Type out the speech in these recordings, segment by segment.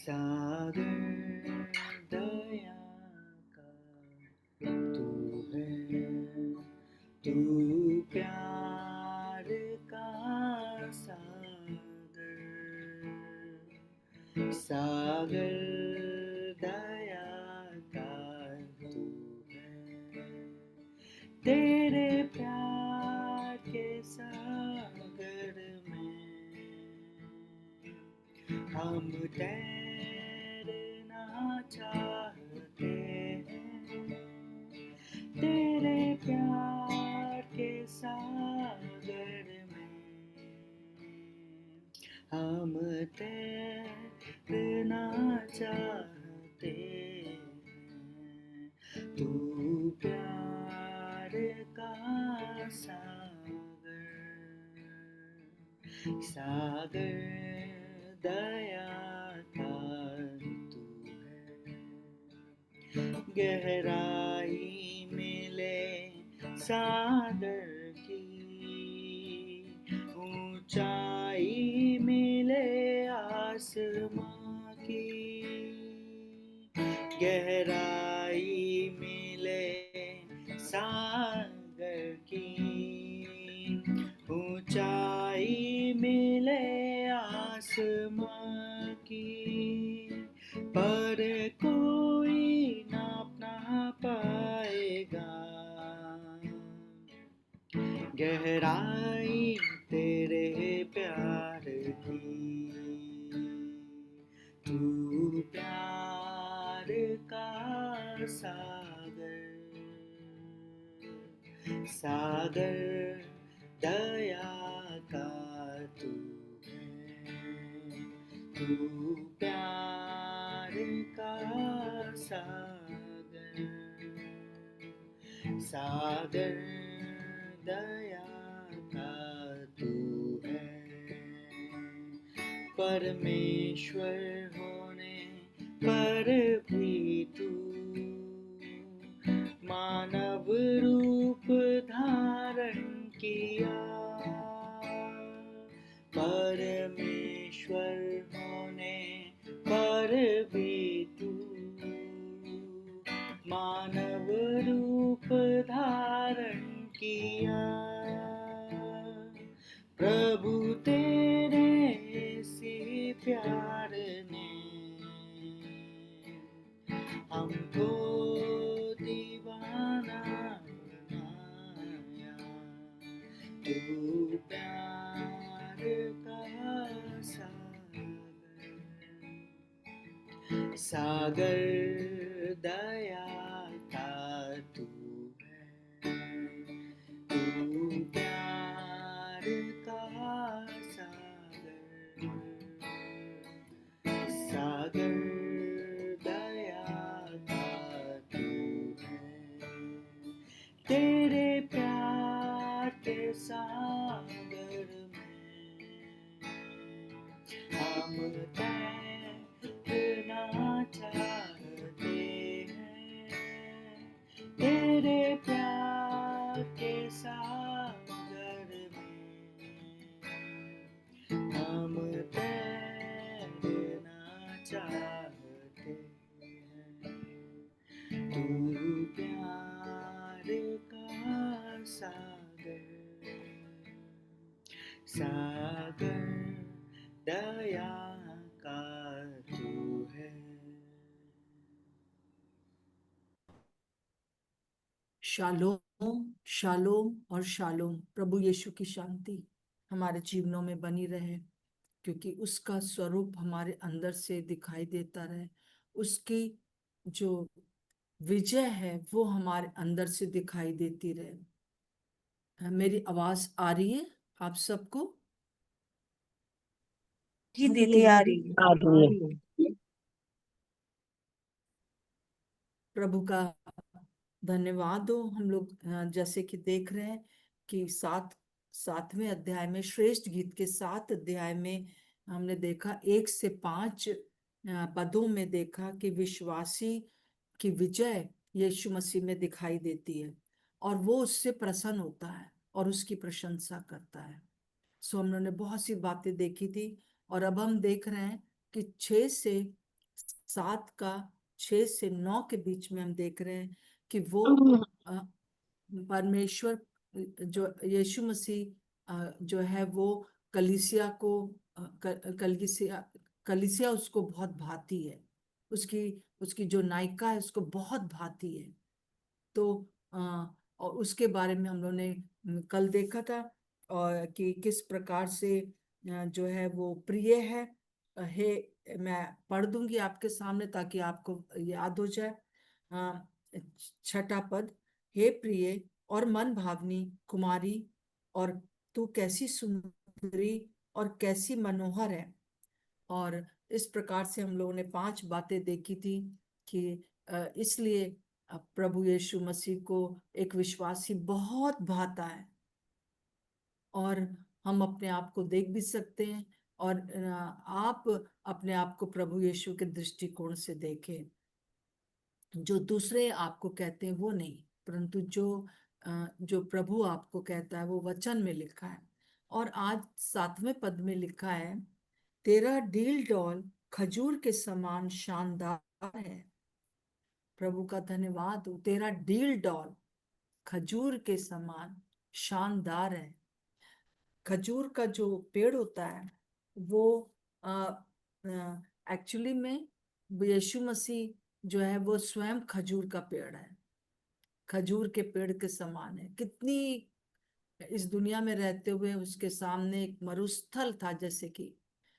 सागर दया का तू है, तू प्यार का सागर, सागर दया का तू है, तेरे प्यार के सागर में हम तैरना चाहते हैं, तेरे प्यार के सागर में हम तैरना चाहते हैं, तू प्यार का सागर, सागर दया का तू है, गहराई मिले सागर की, ऊंचाई मिले आसमां की, गहराई मिले सागर की, ऊंचाई मिले आसमां की, पर कोई नाप ना पाएगा गहराई तेरे प्यार की, तू प्यार का सागर, सागर दया का तू है, तू प्यार का सागर, सागर दया का तू है, परमेश्वर होने पर भी तू मानव रूप धारण किया, परमेश्वर होने पर भी तू मानव रूप धारण किया, प्रभु तेरे से प्यार ने हमको दीवाना बनाया, तू प्यार का सागर, सागर दया का तू है, तू प्यार का सागर, सागर दया का तू है, तेरे प्यार के सागर में हम तैरना चाहते हैं, तेरे प्यार के सागर में हम तैरना चाहते हैं, तू प्यार का सागर, सागर दया का तू है। शालोम, शालोम और शालोम। प्रभु यीशु की शांति हमारे जीवनों में बनी रहे, क्योंकि उसका स्वरूप हमारे अंदर से दिखाई देता रहे, उसकी जो विजय है वो हमारे अंदर से दिखाई देती रहे। मेरी आवाज आ रही है आप सबको? जी दीदी आ रही है। प्रभु का धन्यवाद हो। हम लोग जैसे कि देख रहे हैं कि सातवें अध्याय में, श्रेष्ठ गीत के 7 अध्याय में हमने देखा 1 से 5 पदों में देखा कि विश्वासी की विजय यीशु मसीह में दिखाई देती है और वो उससे प्रसन्न होता है और उसकी प्रशंसा करता है। सो हम लोगों ने बहुत सी बातें देखी थी और अब हम देख रहे हैं कि 6 से 7 का 6 से 9 के बीच में हम देख रहे हैं कि वो अ, परमेश्वर जो यीशु मसीह जो है वो कलीसिया को कलीसिया उसको बहुत भाती है, उसकी उसकी जो नायिका है उसको बहुत भाती है। तो और उसके बारे में हम लोगों ने कल देखा था, और कि किस प्रकार से जो है वो प्रिय है। मैं पढ़ दूंगी आपके सामने ताकि आपको याद हो जाए। अ, 6ठा पद, हे प्रिय और मन भावनी कुमारी, और तू कैसी सुंदरी और कैसी मनोहर है। और इस प्रकार से हम लोगों ने 5 बातें देखी थी कि इसलिए प्रभु यीशु मसीह को एक विश्वासी बहुत भाता है। और हम अपने आप को देख भी सकते हैं, और आप अपने आप को प्रभु यीशु के दृष्टिकोण से देखें। जो दूसरे आपको कहते हैं वो नहीं, परंतु जो प्रभु आपको कहता है वो वचन में लिखा है। और आज 7वें पद में लिखा है, तेरा डील डॉल खजूर के समान शानदार है। प्रभु का धन्यवाद हो, तेरा डील डॉल खजूर के समान शानदार है। खजूर का जो पेड़ होता है वो एक्चुअली में यीशु मसीह जो है वो स्वयं खजूर का पेड़ है, खजूर के पेड़ के समान है। कितनी इस दुनिया में रहते हुए उसके सामने एक मरुस्थल था, जैसे कि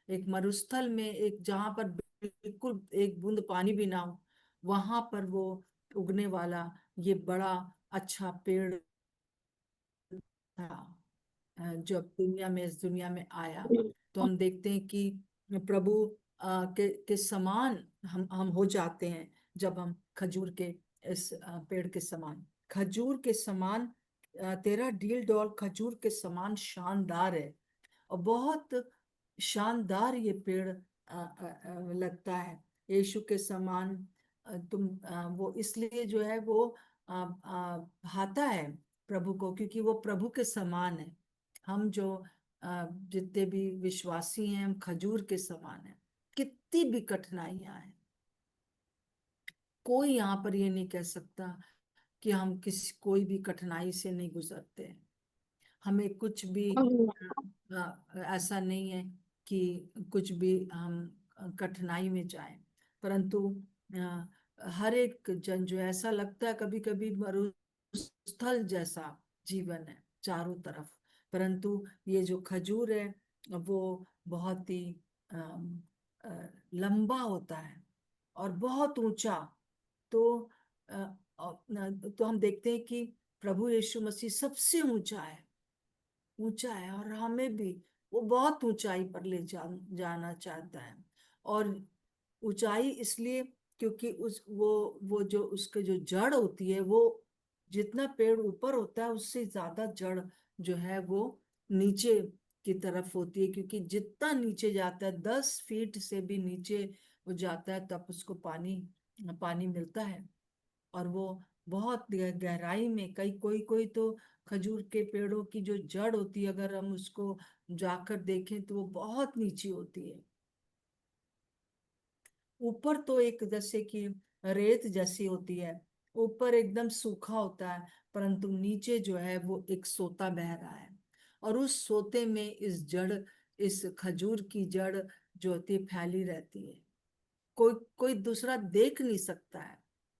एक मरुस्थल में एक जहां पर बिल्कुल एक बूंद पानी भी ना हो, वहां पर वो उगने वाला ये बड़ा अच्छा पेड़ था। जब इस दुनिया में आया तो हम देखते हैं कि प्रभु के समान हम हो जाते हैं जब हम खजूर के इस पेड़ के समान, खजूर के समान। तेरा डील डॉल खजूर के समान शानदार है। और बहुत शानदार ये पेड़ लगता है, यीशु के समान। वो इसलिए जो है वो भाता है प्रभु को, क्योंकि वो प्रभु के समान है। हम जो जितने भी विश्वासी हैं हम खजूर के समान हैं। कितनी भी कठिनाइयां हैं, कोई यहाँ पर ये नहीं कह सकता कि हम कोई भी कठिनाई से नहीं गुजरते हैं। हमें कुछ भी ऐसा नहीं है कि कुछ भी हम कठिनाई में जाएं, परंतु हर एक जन जो ऐसा लगता है कभी कभी मरुस्थल जैसा जीवन है चारों तरफ, परंतु ये जो खजूर है वो बहुत ही अम, लंबा होता है और बहुत ऊंचा। तो तो हम देखते हैं कि प्रभु यीशु मसीह सबसे ऊंचा है, और हमें भी वो बहुत ऊंचाई पर जाना चाहता है। और ऊंचाई इसलिए क्योंकि वो जो उसके जो जड़ होती है वो जितना पेड़ ऊपर होता है उससे ज्यादा जड़ जो है वो नीचे की तरफ होती है, क्योंकि जितना नीचे जाता है 10 फीट से भी नीचे वो जाता है तब उसको पानी पानी मिलता है। और वो बहुत गहराई में, कई कोई कोई तो खजूर के पेड़ों की जो जड़ होती है अगर हम उसको जाकर देखें तो वो बहुत नीचे होती है। ऊपर तो एक जैसे कि रेत जैसी होती है, ऊपर एकदम सूखा होता है, परंतु नीचे जो है वो एक सोता बह रहा है। और उस सोते में इस खजूर की जड़ जो होती है फैली रहती है। कोई कोई दूसरा देख नहीं सकता है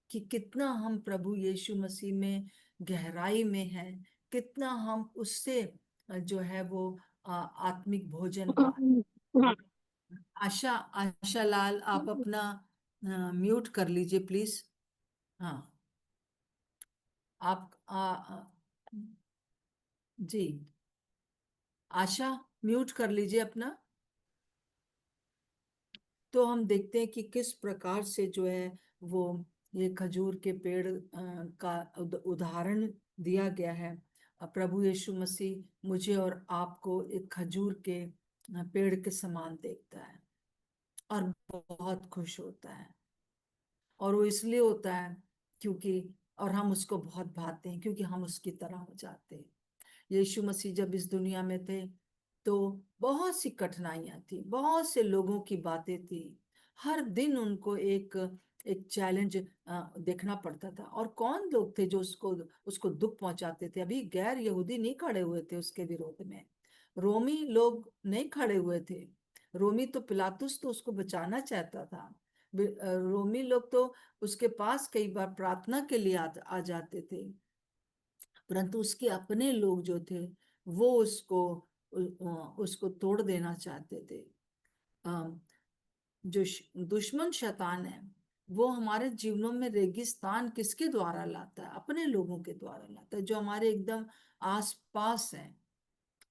कि कितना हम प्रभु यीशु मसीह में गहराई में हैं, कितना हम उससे जो है वो आत्मिक भोजन पा। आशा लाल, आप अपना म्यूट कर लीजिए प्लीज। हाँ, आप जी, आशा मैट कर लीजिए अपना। तो हम देखते हैं कि किस प्रकार से जो है वो ये खजूर के पेड़ का उदाहरण दिया गया है। प्रभु यीशु मसीह मुझे और आपको एक खजूर के पेड़ के समान देखता है और बहुत खुश होता है। और वो इसलिए होता है क्योंकि, और हम उसको बहुत भाते हैं क्योंकि हम उसकी तरह हो जाते हैं। यीशु मसीह जब इस दुनिया में थे तो बहुत सी कठिनाइयां थी, बहुत से लोगों की बातें थी, हर दिन उनको एक एक चैलेंज देखना पड़ता था। और कौन लोग थे जो उसको उसको दुख पहुंचाते थे? अभी गैर यहूदी नहीं खड़े हुए थे उसके विरोध में, रोमी लोग नहीं खड़े हुए थे। रोमी तो पिलातुस तो उसको बचाना चाहता था। रोमी लोग तो उसके पास कई बार प्रार्थना के लिए आ जाते थे, परंतु उसके अपने लोग जो थे वो उसको तोड़ देना चाहते थे। जो दुश्मन शैतान है वो हमारे जीवनों में रेगिस्तान किसके द्वारा लाता है? अपने लोगों के द्वारा लाता है, जो हमारे एकदम आस पास है।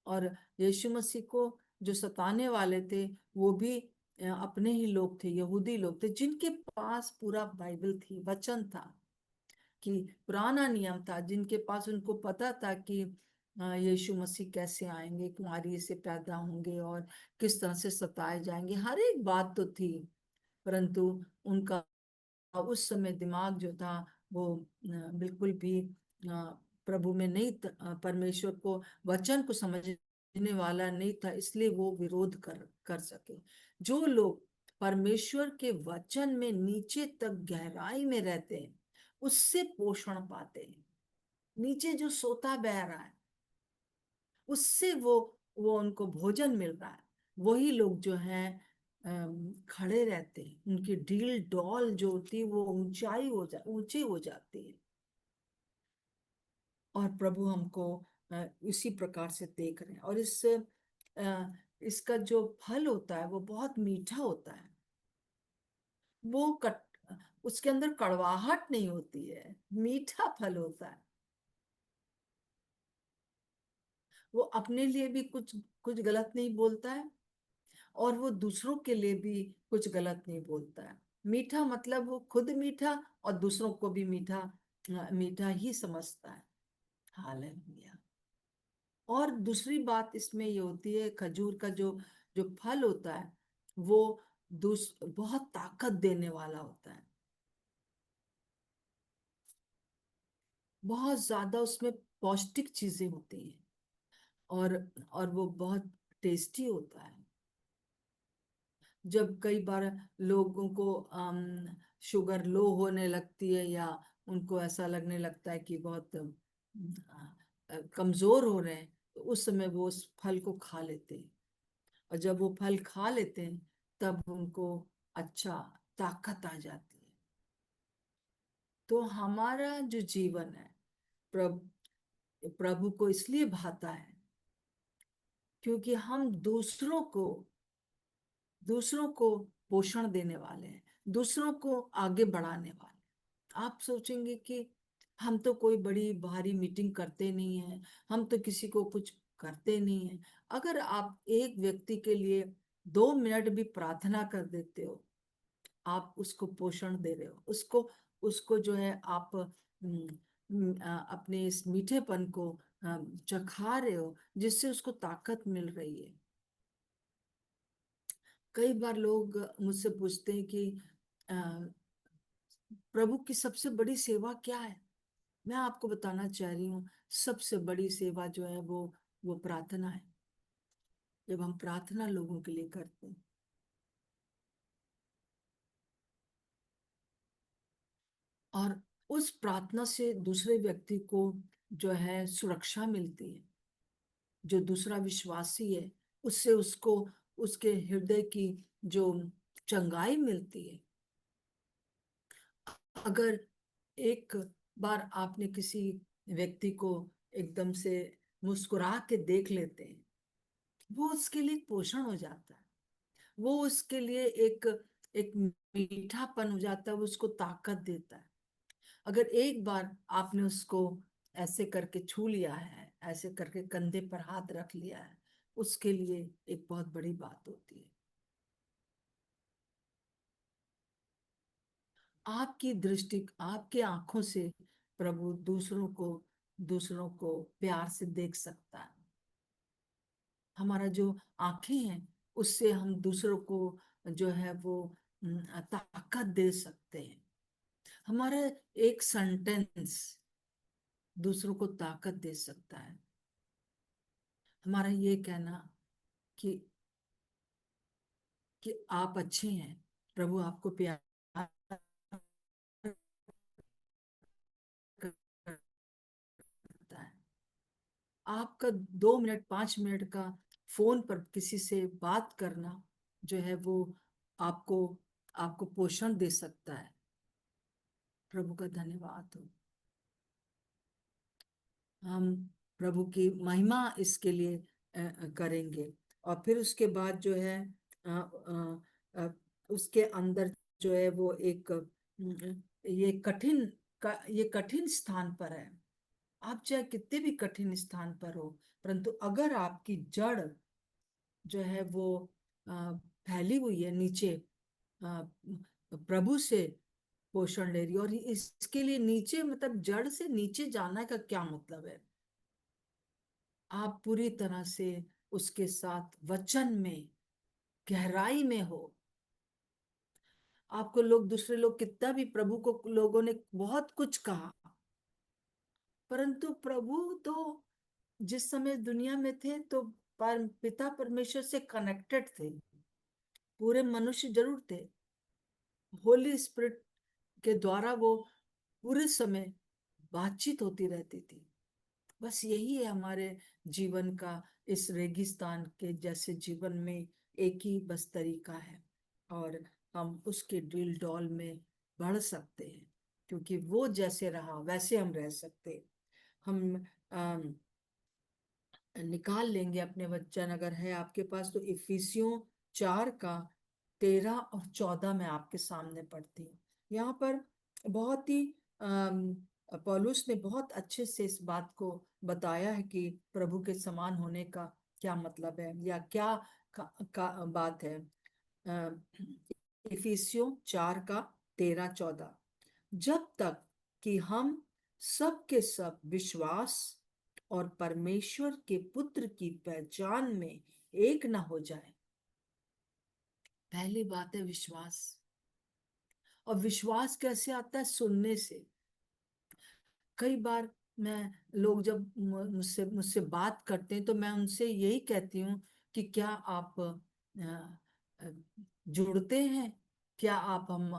और यीशु मसीह को जो सताने वाले थे वो भी अपने ही लोग थे, यहूदी लोग थे, जिनके पास पूरा बाइबल थी, वचन था, कि पुराना नियम था, जिनके पास उनको पता था कि यीशु मसीह कैसे आएंगे, कुंवारी से पैदा होंगे और किस तरह से सताए जाएंगे, हर एक बात तो थी। परंतु उनका उस समय दिमाग जो था वो बिल्कुल भी प्रभु में नहीं परमेश्वर को वचन को समझने वाला नहीं था, इसलिए वो विरोध कर सके। जो लोग परमेश्वर के वचन में नीचे तक गहराई में रहते हैं उससे पोषण पाते हैं। नीचे जो सोता बह रहा है उससे वो उनको भोजन मिल रहा है। वही लोग जो हैं खड़े रहते हैं, उनकी डील डॉल जो होती है वो ऊंची हो जाती है। और प्रभु हमको इसी प्रकार से देख रहे हैं। और इसका जो फल होता है वो बहुत मीठा होता है। वो उसके अंदर कड़वाहट नहीं होती है, मीठा फल होता है। वो अपने लिए भी कुछ कुछ गलत नहीं बोलता है और वो दूसरों के लिए भी कुछ गलत नहीं बोलता है। मीठा मतलब वो खुद मीठा और दूसरों को भी मीठा मीठा ही समझता है। हालेलुया। और दूसरी बात इसमें ये होती है, खजूर का जो जो फल होता है वो बहुत ताकत देने वाला होता है। बहुत ज्यादा उसमें पौष्टिक चीजें होती हैं और वो बहुत टेस्टी होता है। जब कई बार लोगों को शुगर लो होने लगती है या उनको ऐसा लगने लगता है कि बहुत कमजोर हो रहे हैं, तो उस समय वो उस फल को खा लेते हैं। और जब वो फल खा लेते हैं तब उनको अच्छा ताकत आ जाती है। तो हमारा जो जीवन है प्रभु को इसलिए भाता है क्योंकि हम दूसरों को पोषण देने वाले हैं, दूसरों को आगे बढ़ाने वाले हैं। आप सोचेंगे कि हम तो कोई बड़ी भारी मीटिंग करते नहीं है, हम तो किसी को कुछ करते नहीं है। अगर आप एक व्यक्ति के लिए 2 मिनट भी प्रार्थना कर देते हो, आप उसको पोषण दे रहे हो, उसको उसको जो है आप अपने इस मीठेपन को चखा रहे हो, जिससे उसको ताकत मिल रही है। कई बार लोग मुझसे पूछते हैं कि अ, प्रभु की सबसे बड़ी सेवा क्या है? मैं आपको बताना चाह रही हूँ, सबसे बड़ी सेवा जो है वो प्रार्थना है। जब हम प्रार्थना लोगों के लिए करते हैं और उस प्रार्थना से दूसरे व्यक्ति को जो है सुरक्षा मिलती है, जो दूसरा विश्वासी है उससे उसको उसके हृदय की जो चंगाई मिलती है। अगर एक बार आपने किसी व्यक्ति को एकदम से मुस्कुरा के देख लेते हैं, वो उसके लिए पोषण हो जाता है, वो उसके लिए एक एक मीठापन हो जाता है, वो उसको ताकत देता है। अगर एक बार आपने उसको ऐसे करके छू लिया है, ऐसे करके कंधे पर हाथ रख लिया है, उसके लिए एक बहुत बड़ी बात होती है। आपकी दृष्टि, आपके आंखों से प्रभु दूसरों को प्यार से देख सकता है। हमारा जो आंखें हैं उससे हम दूसरों को जो है वो ताकत दे सकते हैं। हमारा एक सेंटेंस दूसरों को ताकत दे सकता है। हमारा ये कहना कि आप अच्छे हैं, प्रभु आपको प्यार करता है। आपका 2 मिनट 5 मिनट का फोन पर किसी से बात करना जो है वो आपको आपको पोषण दे सकता है। प्रभु का धन्यवाद हो। हम प्रभु की महिमा इसके लिए करेंगे। और फिर उसके बाद जो है उसके अंदर जो है वो एक ये कठिन स्थान पर है। आप चाहे कितने भी कठिन स्थान पर हो, परंतु अगर आपकी जड़ जो है वो फैली हुई है नीचे, अ, प्रभु से पोषण ले रही है। और इसके लिए नीचे मतलब जड़ से नीचे जाना का क्या मतलब है? आप पूरी तरह से उसके साथ वचन में गहराई में हो। आपको दूसरे लोग कितना भी प्रभु को लोगों ने बहुत कुछ कहा, परंतु प्रभु तो जिस समय दुनिया में थे तो पिता परमेश्वर से कनेक्टेड थे। पूरे मनुष्य जरूर थे, होली स्पिरिट के द्वारा वो पूरे समय बातचीत होती रहती थी। बस यही है हमारे जीवन का, इस रेगिस्तान के जैसे जीवन में एक ही बस तरीका है, और हम उसके डिल डॉल में बढ़ सकते हैं, क्योंकि वो जैसे रहा वैसे हम रह सकते। हम निकाल लेंगे अपने वचन, अगर है आपके पास तो। इफिसियों 4 का 13 और 14 में आपके सामने पढ़ती हूँ। यहाँ पर बहुत ही पौलुस ने बहुत अच्छे से इस बात को बताया है कि प्रभु के समान होने का क्या मतलब है, या क्या का बात है। इफिसियों 4 का 13-14, जब तक कि हम सब के सब विश्वास और परमेश्वर के पुत्र की पहचान में एक न हो जाए। पहली बात है विश्वास। और विश्वास कैसे आता है? सुनने से। कई बार मैं लोग जब मुझसे मुझसे बात करते हैं तो मैं उनसे यही कहती हूँ कि क्या आप जुड़ते हैं? क्या आप हम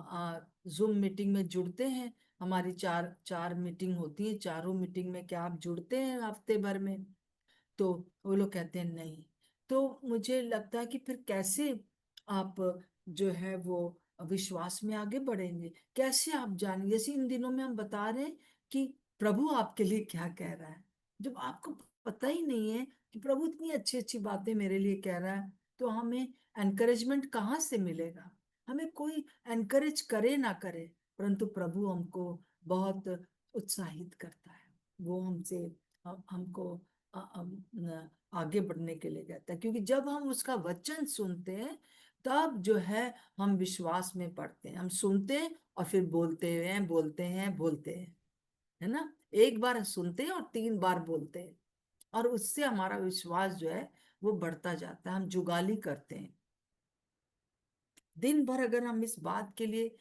जूम मीटिंग में जुड़ते हैं? हमारी चार चार मीटिंग होती है, चारों मीटिंग में क्या आप जुड़ते हैं हफ्ते भर में? तो वो लोग कहते हैं नहीं। तो मुझे लगता है कि फिर कैसे आप जो है वो विश्वास में आगे बढ़ेंगे? कैसे आप जानेंगे? जैसे इन दिनों में हम बता रहे हैं कि प्रभु आपके लिए क्या कह रहा है, जब आपको पता ही नहीं है कि प्रभु इतनी अच्छी अच्छी बातें मेरे लिए कह रहा है, तो हमें एनकरेजमेंट कहाँ से मिलेगा? हमें कोई एनकरेज करे ना करे, परंतु प्रभु हमको बहुत उत्साहित करता है। वो हमसे हमको आगे बढ़ने के लिए कहता है, क्योंकि जब हम उसका वचन सुनते हैं तब जो है हम विश्वास में पढ़ते हैं। हम सुनते हैं और फिर बोलते हैं, है ना? एक बार सुनते हैं और 3 बार बोलते हैं, और उससे हमारा विश्वास जो है वो बढ़ता जाता है। हम जुगाली करते हैं। दिन भर अगर हम इस बात के लिए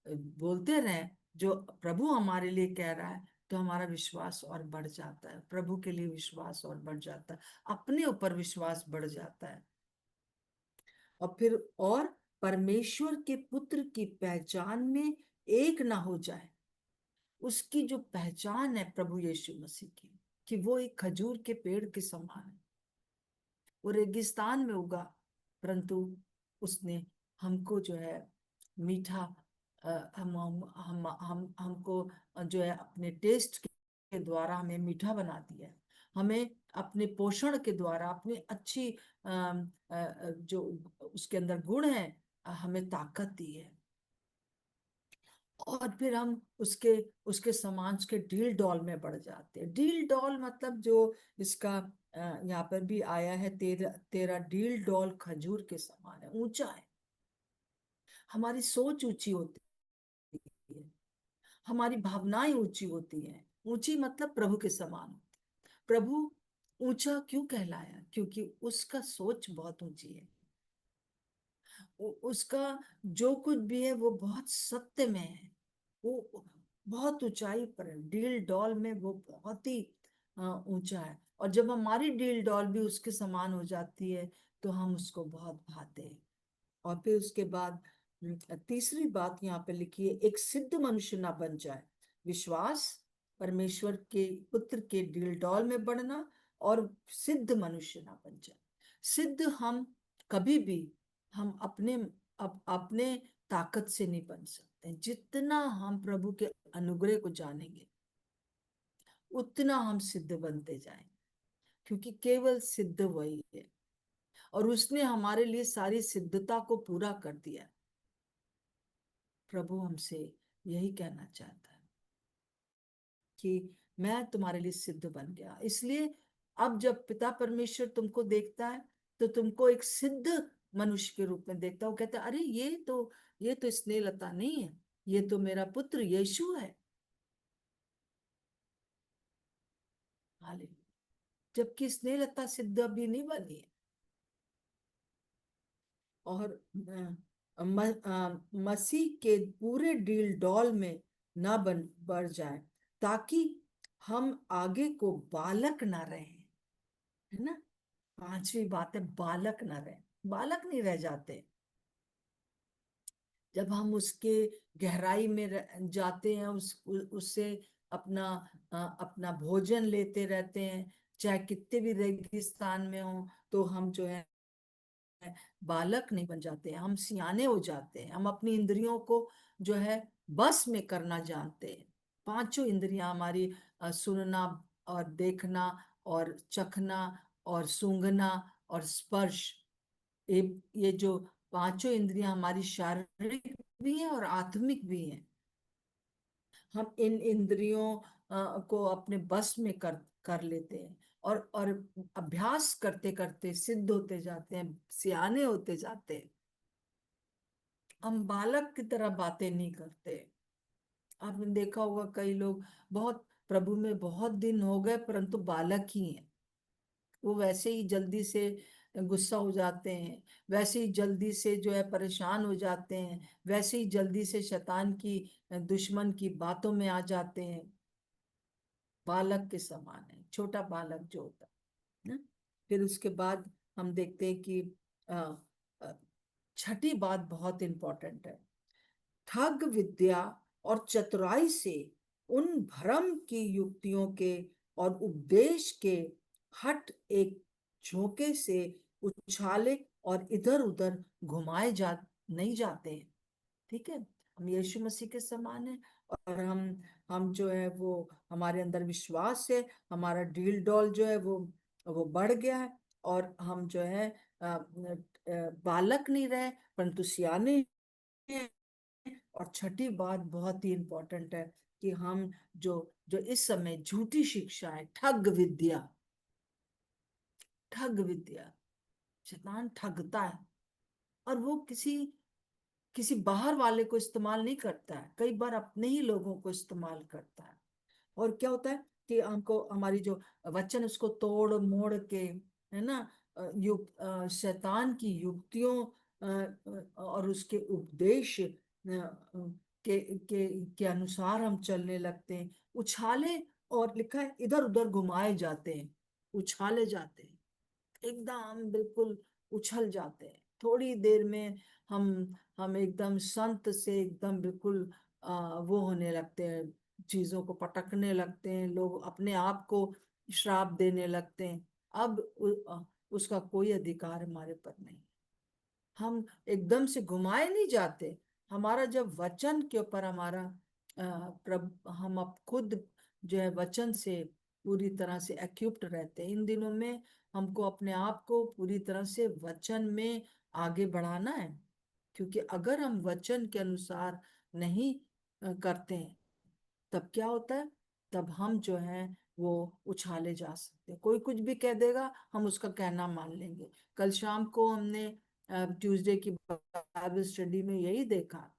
बोलते रहें जो प्रभु हमारे लिए कह रहा है, तो हमारा विश्वास और बढ़ जाता है। प्रभु के लिए विश्वास और बढ़ जाता है, अपने ऊपर विश्वास बढ़ जाता है। और फिर और परमेश्वर के पुत्र की पहचान में एक ना हो जाए। उसकी जो पहचान है प्रभु यीशु मसीह की, कि वो एक खजूर के पेड़ के समान है। वो रेगिस्तान में उगा, परंतु उसने हमको जो है मीठा, हमको जो है अपने टेस्ट के द्वारा हमें मीठा बना दिया है। हमें अपने पोषण के द्वारा, अपनी अच्छी जो उसके अंदर गुण है, हमें ताकत दी है। और फिर हम उसके उसके समाज के डील डॉल में बढ़ जाते हैं। डील डॉल मतलब जो इसका यहाँ पर भी आया है, तेरा तेरा डील डॉल खजूर के समान है, ऊंचा है। हमारी सोच ऊंची होती है, हमारी भावनाएं ऊंची होती हैं। ऊंची मतलब प्रभु के समान। प्रभु ऊंचा क्यों कहलाया? क्योंकि उसका सोच बहुत ऊंची है। उसका जो कुछ भी है वो बहुत सत्य में है। वो बहुत ऊंचाई पर है, डील डॉल में वो बहुत ही ऊंचा है। और जब हमारी डील डॉल भी उसके समान हो जाती है तो हम उसको बहुत भाते हैं। और फिर उसके बाद तीसरी बात यहाँ पे लिखी है, एक सिद्ध मनुष्य ना बन जाए। विश्वास, परमेश्वर के पुत्र के डील में बढ़ना, और सिद्ध मनुष्य ना बन जाए। सिद्ध हम कभी भी, हम अपने ताकत से नहीं बन सकते। जितना हम प्रभु के अनुग्रह को जानेंगे उतना हम सिद्ध बनते जाएंगे, क्योंकि केवल सिद्ध वही है, और उसने हमारे लिए सारी सिद्धता को पूरा कर दिया। प्रभु हमसे यही कहना चाहता है कि मैं तुम्हारे लिए सिद्ध बन गया। इसलिए अब जब पिता परमेश्वर तुमको देखता है तो तुमको एक सिद्ध मनुष्य के रूप में देखता है। वो कहता है, अरे ये तो स्नेहलता नहीं है, ये तो मेरा पुत्र यीशु है। हालेलुया। जबकि स्नेहलता सिद्ध अभी नहीं बनी है। और मसीह के पूरे डील डॉल में ना बढ़ जाए, ताकि हम आगे को बालक ना रहे, है ना। पांचवी बात है, बालक ना रहे, बालक नहीं रह जाते। जब हम उसके गहराई में जाते हैं, उससे अपना अपना भोजन लेते रहते हैं, चाहे कितने भी रेगिस्तान में हो, तो हम जो है बालक नहीं बन जाते, हम सियाने हो जाते हैं। हम अपनी इंद्रियों को जो है बस में करना जानते हैं। पांचों इंद्रियां हमारी, सुनना और देखना और चखना और सूंघना और स्पर्श, ये जो पांचों इंद्रियां हमारी शारीरिक भी हैं और आत्मिक भी हैं। हम इन इंद्रियों को अपने बस में कर लेते हैं, और अभ्यास करते करते सिद्ध होते जाते हैं, सियाने होते जाते हैं। हम बालक की तरह बातें नहीं करते। आपने देखा होगा कई लोग बहुत प्रभु में बहुत दिन हो गए परंतु बालक ही हैं। वो वैसे ही जल्दी से गुस्सा हो जाते हैं, वैसे ही जल्दी से जो है परेशान हो जाते हैं, वैसे ही जल्दी से शैतान की, दुश्मन की बातों में आ जाते हैं। बालक के समान है, छोटा बालक जो होता है ना। फिर उसके बाद हम देखते हैं कि अ, अ, छठी बात बहुत इंपॉर्टेंट है। ठग विद्या और चतुराई से उन भ्रम की युक्तियों के और उपदेश के हट एक झोंके से उछाले और इधर उधर घुमाए जा नहीं जाते हैं। ठीक है, हम यीशु मसीह के समान है, और हम जो है वो, हमारे अंदर विश्वास है, हमारा डील डॉल जो है वो बढ़ गया है, और हम जो है बालक नहीं रहे परंतु सियाने हैं। और छठी बात बहुत ही इंपॉर्टेंट है कि हम जो जो इस समय झूठी शिक्षा है, ठग विद्या, शैतान ठगता है, और वो किसी किसी बाहर वाले को इस्तेमाल नहीं करता है, कई बार अपने ही लोगों को इस्तेमाल करता है। और क्या होता है कि हमको हमारी जो वचन उसको तोड़ मोड़ के, है ना, शैतान की युक्तियों और उसके उपदेश के अनुसार हम चलने लगते हैं। उछाले, और लिखा है इधर उधर घुमाए जाते हैं, उछाले जाते हैं, एकदम बिल्कुल उछल जाते हैं। थोड़ी देर में हम एकदम संत से एकदम बिल्कुल वो होने लगते हैं, चीजों को पटकने लगते हैं, लोग अपने आप को श्राप देने लगते हैं। अब उसका कोई अधिकार हमारे पर नहीं। हम एकदम से घुमाए नहीं जाते। हमारा जब वचन के ऊपर हमारा हम अब खुद जो है वचन से पूरी तरह से एक्यूप्ड रहते हैं। इन दिनों में हमको अपने आप को पूरी तरह से वचन में आगे बढ़ाना है, क्योंकि अगर हम वचन के अनुसार नहीं करते हैं, तब क्या होता है, तब हम जो है वो उछाले जा सकते हैं। कोई कुछ भी कह देगा, हम उसका कहना मान लेंगे। कल शाम को हमने ट्यूसडे की बाइबल स्टडी में यही देखा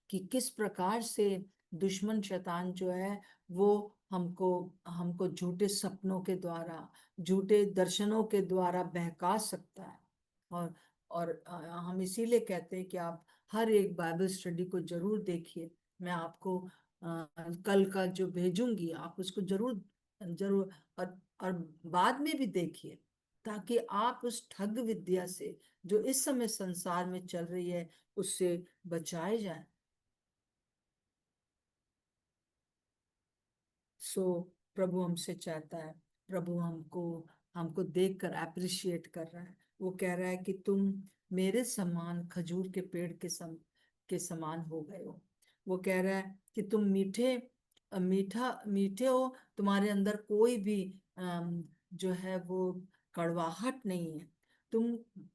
कि किस प्रकार से दुश्मन शैतान जो है वो हमको हमको झूठे सपनों के द्वारा, झूठे दर्शनों के द्वारा बहका सकता है। और हम इसीलिए कहते हैं कि आप हर एक बाइबल स्टडी को जरूर देखिए। मैं आपको कल का जो भेजूंगी आप उसको जरूर जरूर, और बाद में भी देखिए। ताकि आप उस ठग विद्या से जो इस समय संसार में चल रही है उससे बचाए जाए। सो प्रभु हमसे चाहता है, प्रभु हमको हमको देखकर अप्रिशिएट कर रहा है। वो कह रहा है कि तुम मेरे समान खजूर के पेड़ के समान हो गए हो। वो कह रहा है कि तुम मीठे हो, तुम्हारे अंदर कोई भी जो है वो कड़वाहट नहीं है।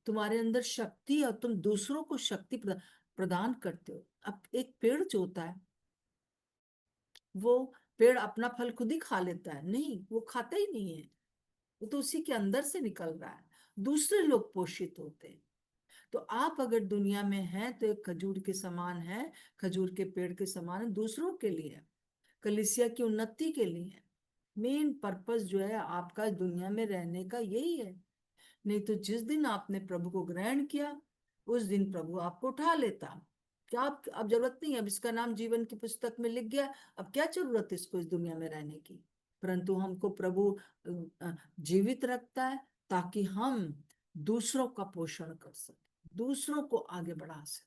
तुम्हारे अंदर शक्ति है और तुम दूसरों को शक्ति प्रदान करते हो। अब एक पेड़ जो होता है, वो पेड़ अपना फल खुद ही खा लेता है? नहीं, वो खाता ही नहीं है। वो तो उसी के अंदर से निकल रहा है, दूसरे लोग पोषित होते हैं। तो आप अगर दुनिया में हैं तो एक खजूर के समान है, खजूर के पेड़ के समान है, दूसरों के लिए, कलीसिया की उन्नति के लिए। मेन पर्पस जो है आपका दुनिया में रहने का यही है। नहीं तो जिस दिन आपने प्रभु को ग्रहण किया उस दिन प्रभु आपको उठा लेता। क्या आप अब जरूरत नहीं है, अब इसका नाम जीवन की पुस्तक में लिख गया, अब क्या जरूरत है इसको इस दुनिया में रहने की। परंतु हमको प्रभु जीवित रखता है ताकि हम दूसरों का पोषण कर सके, दूसरों को आगे बढ़ा सके।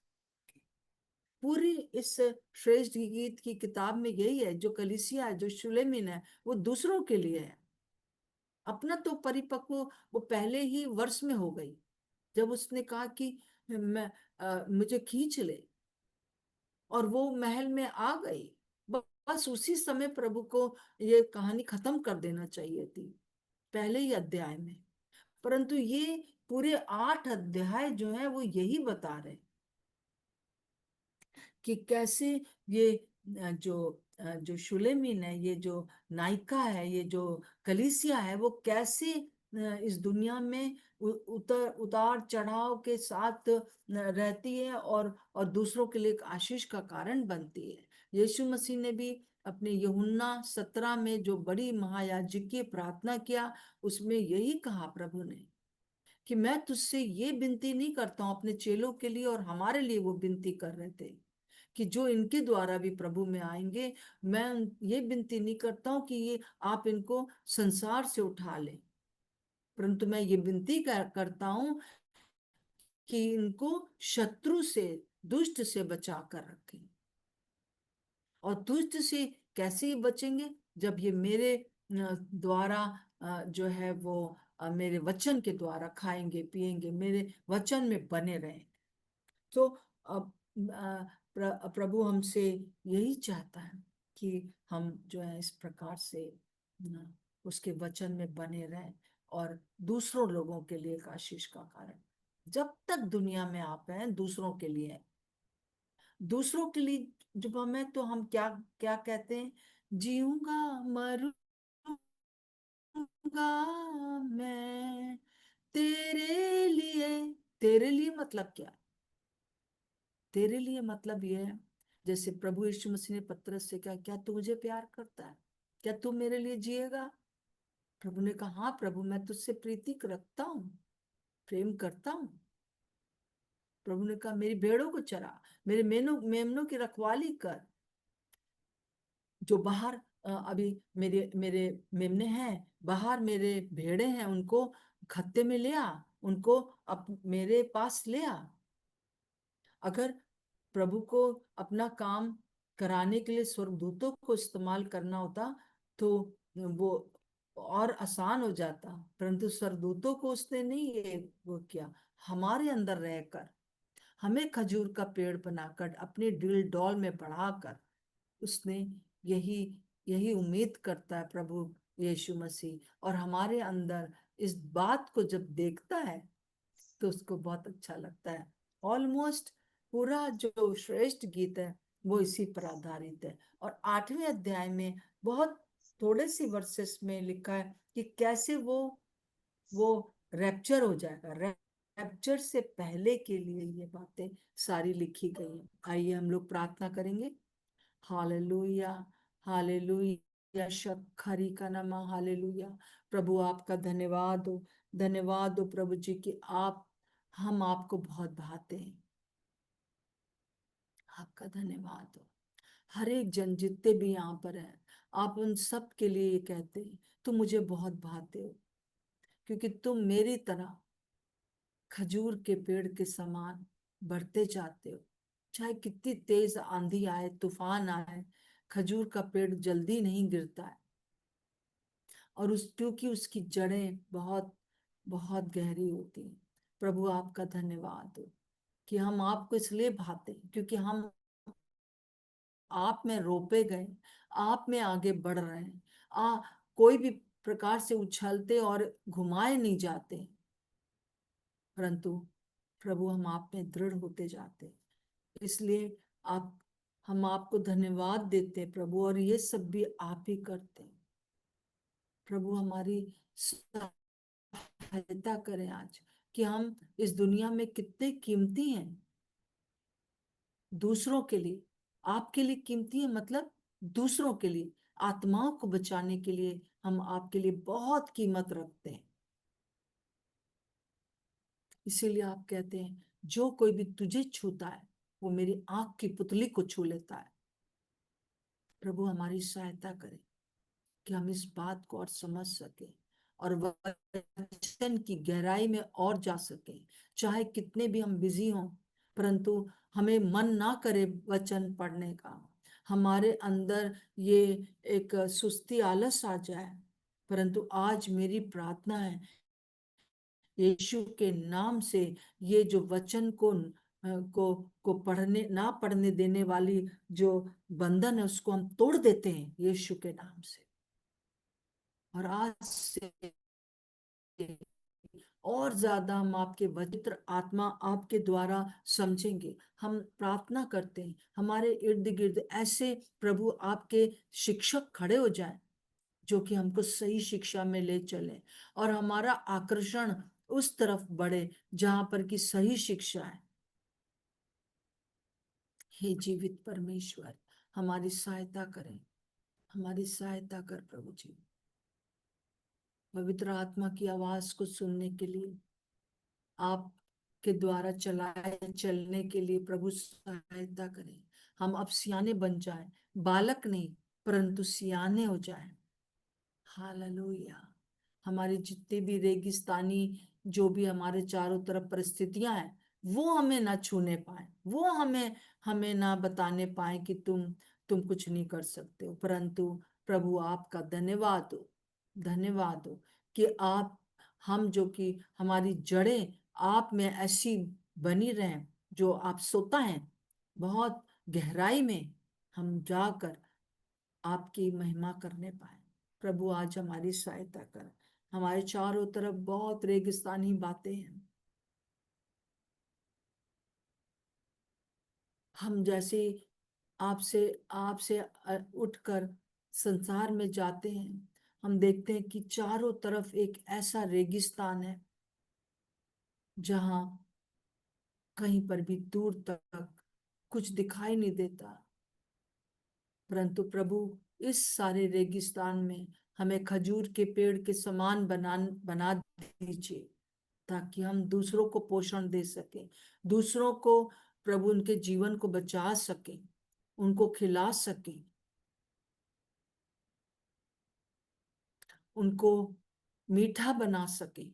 पूरी इस श्रेष्ठ गीत की किताब में यही है, जो कलीसिया है, जो शुलेमिन है, वो दूसरों के लिए है। अपना तो परिपक्व वो पहले ही वर्ष में हो गई जब उसने कहा कि मुझे खींच ले, और वो महल में आ गई। बस उसी समय प्रभु को ये कहानी खत्म कर देना चाहिए थी, पहले ही अध्याय में। परंतु ये पूरे 8 अध्याय जो है वो यही बता रहे कि कैसे ये जो शुलेमिन है, ये जो नायिका है, ये जो कलीसिया है, वो कैसे इस दुनिया में उतार चढ़ाव के साथ रहती है और दूसरों के लिए एक आशीष का कारण बनती है। यीशु मसीह ने भी अपने यूहन्ना 17 में जो बड़ी महायाजकीय प्रार्थना किया, उसमें यही कहा प्रभु ने कि मैं तुझसे ये विनती नहीं करता हूं अपने चेलों के लिए, और हमारे लिए वो विनती कर रहे थे कि जो इनके द्वारा भी प्रभु में आएंगे, मैं ये विनती नहीं करता हूं कि ये आप इनको संसार से उठा लें, परंतु मैं ये विनती करता हूं कि इनको शत्रु से, दुष्ट से बचा कर रखें। और दुष्ट से कैसे बचेंगे? जब ये मेरे द्वारा जो है वो मेरे वचन के द्वारा खाएंगे पिएंगे, मेरे वचन में बने रहें। तो अब प्रभु हमसे यही चाहता है कि हम जो है इस प्रकार से उसके वचन में बने रहें और दूसरों लोगों के लिए एक आशीष का कारण। जब तक दुनिया में आप हैं, दूसरों के लिए, दूसरों के लिए जब हमें, तो हम क्या क्या कहते हैं? जीऊंगा मरूंगा मैं तेरे लिए। तेरे लिए मतलब क्या? तेरे लिए मतलब ये है, जैसे प्रभु यीशु मसीह ने पतरस से कहा, क्या तू मुझे प्यार करता है? क्या तू मेरे लिए जिएगा? प्रभु ने कहा, हाँ प्रभु, मैं तुझसे प्रीति रखता हूँ, प्रेम करता हूँ। प्रभु ने कहा, मेरी भेड़ों को चरा, मेरे मेमनों की रखवाली कर। जो बाहर अभी मेरे मेरे मेमने हैं, बाहर मेरे भेड़े हैं, उनको खत्ते में ले आ, उनको मेरे पास ले आ। अगर प्रभु को अपना काम कराने के लिए स्वर्गदूतों को इस्तेमाल करना होता तो वो और आसान हो जाता, परंतु स्वर्गदूतों को उसने नहीं ये वो किया। हमारे अंदर रहकर हमें खजूर का पेड़ बनाकर अपने दिल डॉल में बढ़ाकर उसने यही यही उम्मीद करता है प्रभु यीशु मसीह। और हमारे अंदर इस बात को जब देखता है तो उसको बहुत अच्छा लगता है। ऑलमोस्ट पूरा जो श्रेष्ठ गीत है वो इसी पर आधारित है। और 8वें अध्याय में बहुत थोड़े सी वर्सेस में लिखा है कि कैसे वो रैप्चर हो जाएगा। रैप्चर से पहले के लिए ये बातें सारी लिखी गई है। आइए हम लोग प्रार्थना करेंगे। हालेलुया, हालेलुया, शखरी का नाम, हालेलुया। प्रभु आपका धन्यवाद हो प्रभु जी कि हम आपको बहुत भाते हैं। आपका धन्यवाद हो। हर एक जन जितने भी यहाँ पर है, आप उन सब के लिए ये कहते हैं, तुम मुझे बहुत भाते हो। क्योंकि तुम मेरी तरह खजूर के पेड़ के समान बढ़ते जाते हो। चाहे कितनी तेज आंधी आए, तूफान आए, खजूर का पेड़ जल्दी नहीं गिरता है। और क्योंकि उसकी जड़ें बहुत बहुत गहरी होती हैं। प्रभु आपका धन्यवाद हो कि हम आपको इसलिए भाते हैं क्योंकि हम आप में रोपे गए, आप में आगे बढ़ रहे हैं। कोई भी प्रकार से उछलते और घुमाए नहीं जाते, परंतु प्रभु हम आप में दृढ़ होते जाते हैं। इसलिए आप हम आपको धन्यवाद देते हैं प्रभु, और ये सब भी आप ही करते हैं। प्रभु हमारी सहायता करें आज कि हम इस दुनिया में कितने कीमती हैं दूसरों के लिए। आपके लिए कीमती है, मतलब दूसरों के लिए, आत्माओं को बचाने के लिए हम आपके लिए बहुत कीमत रखते हैं। इसीलिए आप कहते हैं जो कोई भी तुझे छूता है वो मेरी आंख की पुतली को छू लेता है। प्रभु हमारी सहायता करें कि हम इस बात को और समझ सके और वचन की गहराई में और जा सके। चाहे कितने भी हम बिजी हों, परंतु हमें मन ना करे वचन पढ़ने का, हमारे अंदर ये एक सुस्ती आलस आ जाए। परंतु आज मेरी प्रार्थना है यीशु के नाम से ये जो वचन को पढ़ने ना पढ़ने देने वाली जो बंधन है उसको हम तोड़ देते हैं यीशु के नाम से। और आज से और ज्यादा हम आपके पवित्र आत्मा आपके द्वारा समझेंगे। हम प्रार्थना करते हैं हमारे इर्द गिर्द ऐसे प्रभु आपके शिक्षक खड़े हो जाएं जो कि हमको सही शिक्षा में ले चले, और हमारा आकर्षण उस तरफ बढ़े जहां पर की सही शिक्षा है। हे जीवित परमेश्वर, हमारी सहायता करें, हमारी सहायता कर प्रभु जी। पवित्र आत्मा की आवाज को सुनने के लिए, आप के द्वारा चलाए चलने के लिए प्रभु सहायता करें। हम अब सियाने बन जाएं, बालक नहीं परंतु सियाने हो जाएं। हालेलुया। हमारी जितनी भी रेगिस्तानी जो भी हमारे चारों तरफ परिस्थितियां हैं वो हमें ना छूने पाए, वो हमें हमें ना बताने पाए कि तुम कुछ नहीं कर सकते हो। परंतु प्रभु आपका धन्यवाद हो, धन्यवाद हो कि आप हम जो कि हमारी जड़ें आप में ऐसी बनी रहें जो आप सोता है बहुत गहराई में हम जाकर आपकी महिमा करने पाए। प्रभु आज हमारी सहायता कर। हमारे चारों तरफ बहुत रेगिस्तानी बातें हैं। हम जैसे आपसे आपसे उठकर संसार में जाते हैं, हम देखते हैं कि चारों तरफ एक ऐसा रेगिस्तान है जहां कहीं पर भी दूर तक कुछ दिखाई नहीं देता। परंतु प्रभु इस सारे रेगिस्तान में हमें खजूर के पेड़ के समान बना दीजिए, ताकि हम दूसरों को पोषण दे सके, दूसरों को प्रभु उनके जीवन को बचा सके, उनको खिला सके, उनको मीठा बना सके।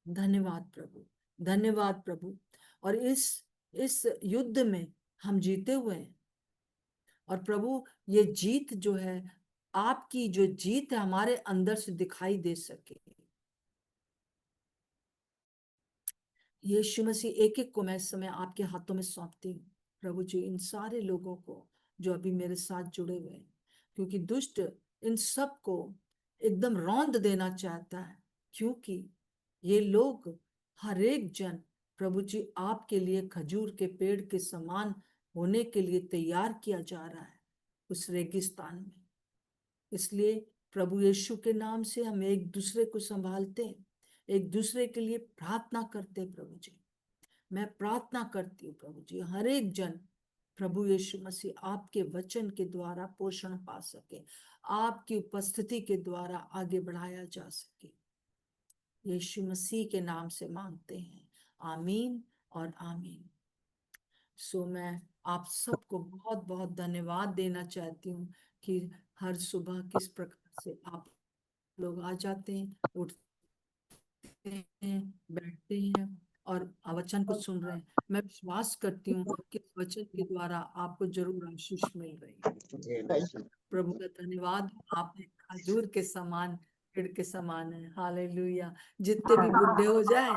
धन्यवाद प्रभु, धन्यवाद प्रभु। और इस युद्ध में हम जीते हुए हैं। और प्रभु ये जीत जो है, आपकी जो जीत है हमारे अंदर से दिखाई दे सके। यीशु मसीह एक एक को मैं इस समय आपके हाथों में सौंपती हूँ प्रभु जी, इन सारे लोगों को जो अभी मेरे साथ जुड़े हुए हैं, क्योंकि दुष्ट इन सब को एकदम रौंद देना चाहता है। क्योंकि ये लोग हर एक जन प्रभु जी आपके लिए खजूर के पेड़ के समान होने के लिए तैयार किया जा रहा है उस रेगिस्तान में। इसलिए प्रभु यीशु के नाम से हम एक दूसरे को संभालते हैं, एक दूसरे के लिए प्रार्थना करते हैं प्रभु जी। मैं प्रार्थना करती हूँ प्रभु जी हर एक जन प्रभु यीशु मसीह आपके वचन के द्वारा पोषण पा सके, आपकी उपस्थिति के द्वारा आगे बढ़ाया जा सके। यीशु मसीह के नाम से मांगते हैं, आमीन और आमीन। सो मैं आप सबको बहुत बहुत धन्यवाद देना चाहती हूँ कि हर सुबह किस प्रकार से आप लोग आ जाते हैं, उठते हैं, बैठते हैं और वचन को सुन रहे हैं। मैं विश्वास करती हूँ कि इस वचन के द्वारा आपको जरूर आशीष मिल रही है। प्रभु का धन्यवाद। आप एक खजूर के समान, पेड़ के समान है। हालेलुया। जितने भी बुढ़े हो जाए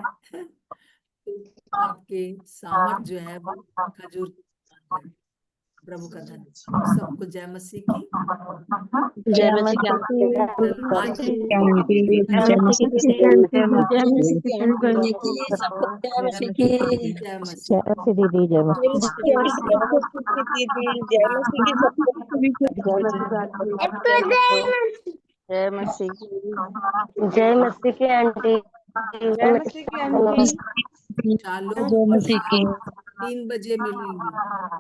तो आपके सामर्थ जो है वो खजूर के समान है। प्रभु का धन्यवाद। सबको जय मसीह की। जय मसीह की आज जय मसीह की जय मसीह की सबको जय मसीह की जय मसीह। जय मसीह दीदी जय मसीह जय मसीह दीदी, जय मसीह की सबको जय मसीह जय मसीह की आंटी जय मसीह की आंटी। शालोम जय और मसीह की 3 बजे मिलेंगे।